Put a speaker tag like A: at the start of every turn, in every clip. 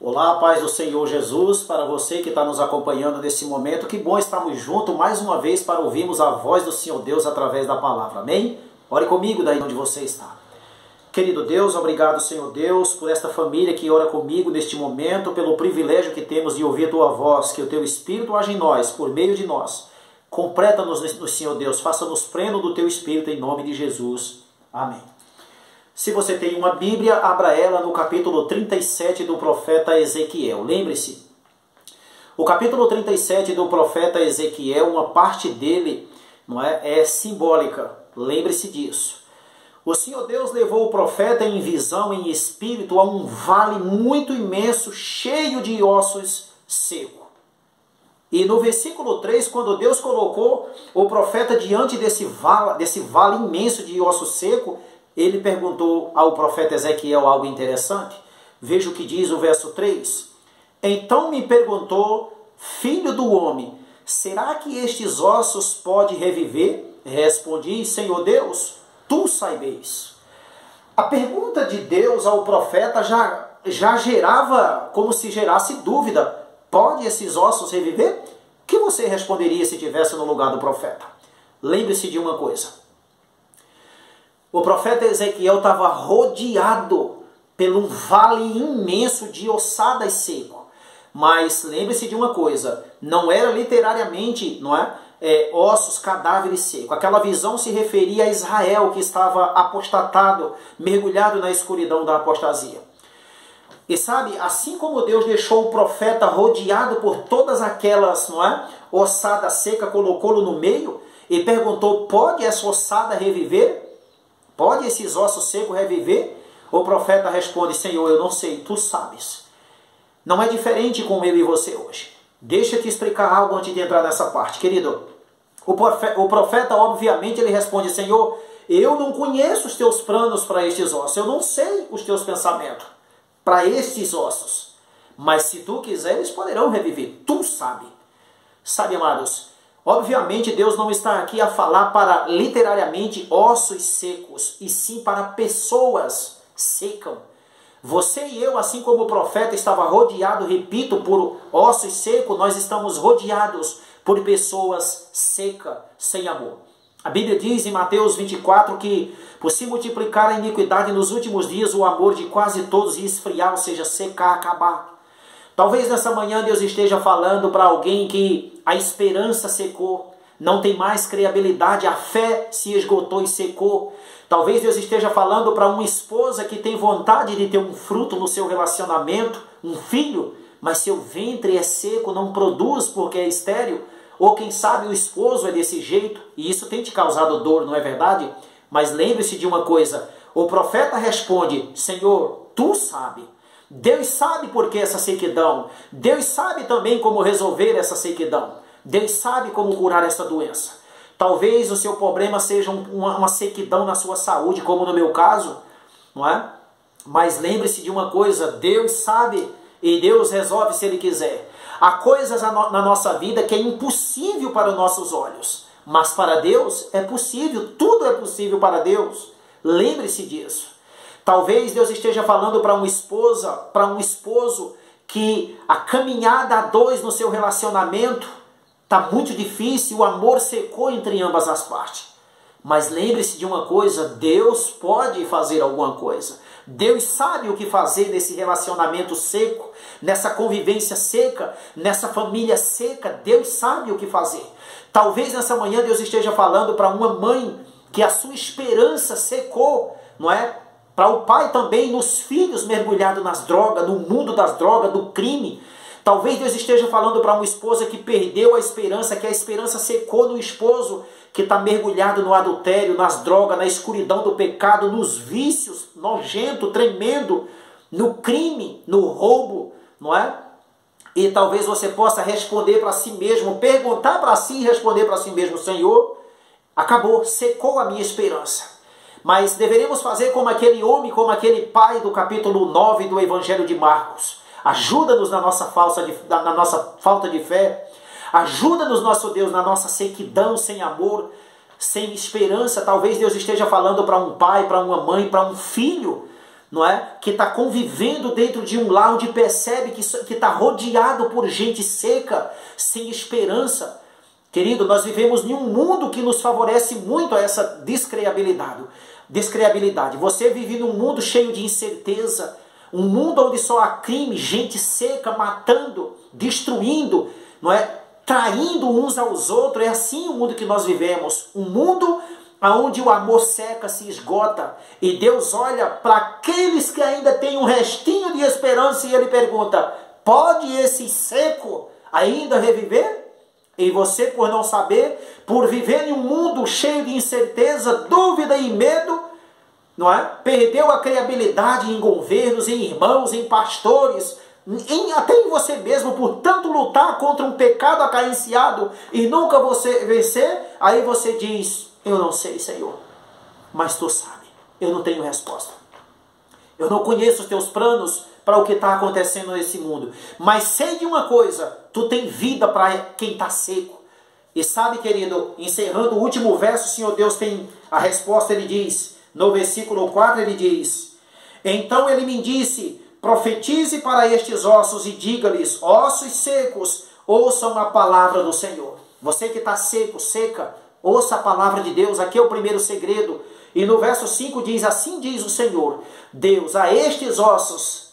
A: Olá, paz do Senhor Jesus, para você que está nos acompanhando nesse momento, que bom estarmos juntos mais uma vez para ouvirmos a voz do Senhor Deus através da palavra, amém? Ore comigo daí onde você está. Querido Deus, obrigado, Senhor Deus, por esta família que ora comigo neste momento, pelo privilégio que temos de ouvir a Tua voz, que o Teu Espírito age em nós, por meio de nós. Completa-nos no Senhor Deus, faça-nos pleno do Teu Espírito em nome de Jesus. Amém. Se você tem uma Bíblia, abra ela no capítulo 37 do profeta Ezequiel. Lembre-se, o capítulo 37 do profeta Ezequiel, uma parte dele é simbólica. Lembre-se disso. O Senhor Deus levou o profeta em visão, em espírito, a um vale muito imenso, cheio de ossos secos. E no versículo 3, quando Deus colocou o profeta diante desse vale imenso de ossos secos, ele perguntou ao profeta Ezequiel algo interessante. Veja o que diz o verso 3. Então me perguntou, filho do homem, será que estes ossos podem reviver? Respondi, Senhor Deus, tu saibes. A pergunta de Deus ao profeta já gerava, como se gerasse dúvida. Pode esses ossos reviver? O que você responderia se estivesse no lugar do profeta? Lembre-se de uma coisa. O profeta Ezequiel estava rodeado por um vale imenso de ossadas seco. Mas lembre-se de uma coisa, não era literariamente, ossos, cadáveres secos. Aquela visão se referia a Israel, que estava apostatado, mergulhado na escuridão da apostasia. E sabe, assim como Deus deixou o profeta rodeado por todas aquelas ossadas secas, colocou-lo no meio e perguntou, pode essa ossada reviver? Pode esses ossos secos reviver? O profeta responde, Senhor, eu não sei, tu sabes. Não é diferente com eu e você hoje. Deixa eu te explicar algo antes de entrar nessa parte. Querido, o profeta, obviamente, ele responde, Senhor, eu não conheço os teus planos para estes ossos. Eu não sei os teus pensamentos para estes ossos. Mas se tu quiser, eles poderão reviver. Tu sabe. Sabe, amados, obviamente Deus não está aqui a falar para literariamente ossos secos, e sim para pessoas secas. Você e eu, assim como o profeta estava rodeado, repito, por ossos secos, nós estamos rodeados por pessoas secas, sem amor. A Bíblia diz em Mateus 24 que, por se multiplicar a iniquidade nos últimos dias, o amor de quase todos ia esfriar, ou seja, secar, acabar. Talvez nessa manhã Deus esteja falando para alguém que a esperança secou, não tem mais credibilidade, a fé se esgotou e secou. Talvez Deus esteja falando para uma esposa que tem vontade de ter um fruto no seu relacionamento, um filho, mas seu ventre é seco, não produz porque é estéril. Ou quem sabe o esposo é desse jeito, e isso tem te causado dor, não é verdade? Mas lembre-se de uma coisa, o profeta responde, Senhor, tu sabe. Deus sabe por que essa sequidão. Deus sabe também como resolver essa sequidão. Deus sabe como curar essa doença. Talvez o seu problema seja uma sequidão na sua saúde, como no meu caso, não é? Mas lembre-se de uma coisa, Deus sabe e Deus resolve se Ele quiser. Há coisas na nossa vida que é impossível para os nossos olhos, mas para Deus é possível, tudo é possível para Deus. Lembre-se disso. Talvez Deus esteja falando para uma esposa, para um esposo, que a caminhada a dois no seu relacionamento está muito difícil, o amor secou entre ambas as partes. Mas lembre-se de uma coisa, Deus pode fazer alguma coisa. Deus sabe o que fazer nesse relacionamento seco, nessa convivência seca, nessa família seca. Deus sabe o que fazer. Talvez nessa manhã Deus esteja falando para uma mãe que a sua esperança secou, não é? Para o pai também, nos filhos mergulhados nas drogas, no mundo das drogas, do crime. Talvez Deus esteja falando para uma esposa que perdeu a esperança, que a esperança secou no esposo, que está mergulhado no adultério, nas drogas, na escuridão do pecado, nos vícios, nojento, tremendo, no crime, no roubo, não é? E talvez você possa responder para si mesmo, perguntar para si e responder para si mesmo, Senhor, acabou, secou a minha esperança. Mas deveríamos fazer como aquele homem, como aquele pai do capítulo 9 do Evangelho de Marcos. Ajuda-nos na nossa falta de fé. Ajuda-nos, nosso Deus, na nossa sequidão, sem amor, sem esperança. Talvez Deus esteja falando para um pai, para uma mãe, para um filho, não é? Que está convivendo dentro de um lar onde percebe que está rodeado por gente seca, sem esperança. Querido, nós vivemos em um mundo que nos favorece muito a essa descreabilidade. Você vive num mundo cheio de incerteza, um mundo onde só há crime, gente seca, matando, destruindo, não é? Traindo uns aos outros. É assim o mundo que nós vivemos. Um mundo onde o amor seca, se esgota. E Deus olha para aqueles que ainda têm um restinho de esperança e Ele pergunta: pode esse seco ainda reviver? E você, por não saber, por viver em um mundo cheio de incerteza, dúvida e medo, não é? Perdeu a credibilidade em governos, em irmãos, em pastores, até em você mesmo, por tanto lutar contra um pecado acariciado e nunca você vencer. Aí você diz: eu não sei, Senhor, mas Tu sabe, eu não tenho resposta. Eu não conheço os Teus planos para o que está acontecendo nesse mundo, mas sei de uma coisa: Tu tem vida para quem está seco. E sabe, querido, encerrando o último verso, o Senhor Deus tem a resposta. Ele diz, no versículo 4, Ele diz: então Ele me disse, profetize para estes ossos e diga-lhes: ossos secos, ouçam a palavra do Senhor. Você que está seco, seca, ouça a palavra de Deus. Aqui é o primeiro segredo. E no verso 5 diz: assim diz o Senhor Deus a estes ossos: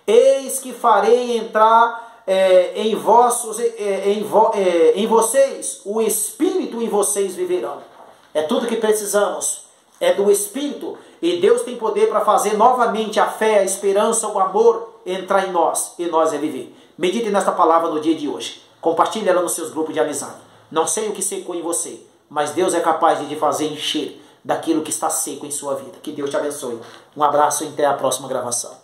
A: eis que farei entrar em vocês o Espírito, e vocês viverão. É tudo que precisamos, é do Espírito. E Deus tem poder para fazer novamente a fé, a esperança, o amor entrar em nós e nós viver. Medite nesta palavra no dia de hoje. Compartilhe ela nos seus grupos de amizade. Não sei o que secou em você, mas Deus é capaz de te fazer encher daquilo que está seco em sua vida. Que Deus te abençoe. Um abraço e até a próxima gravação.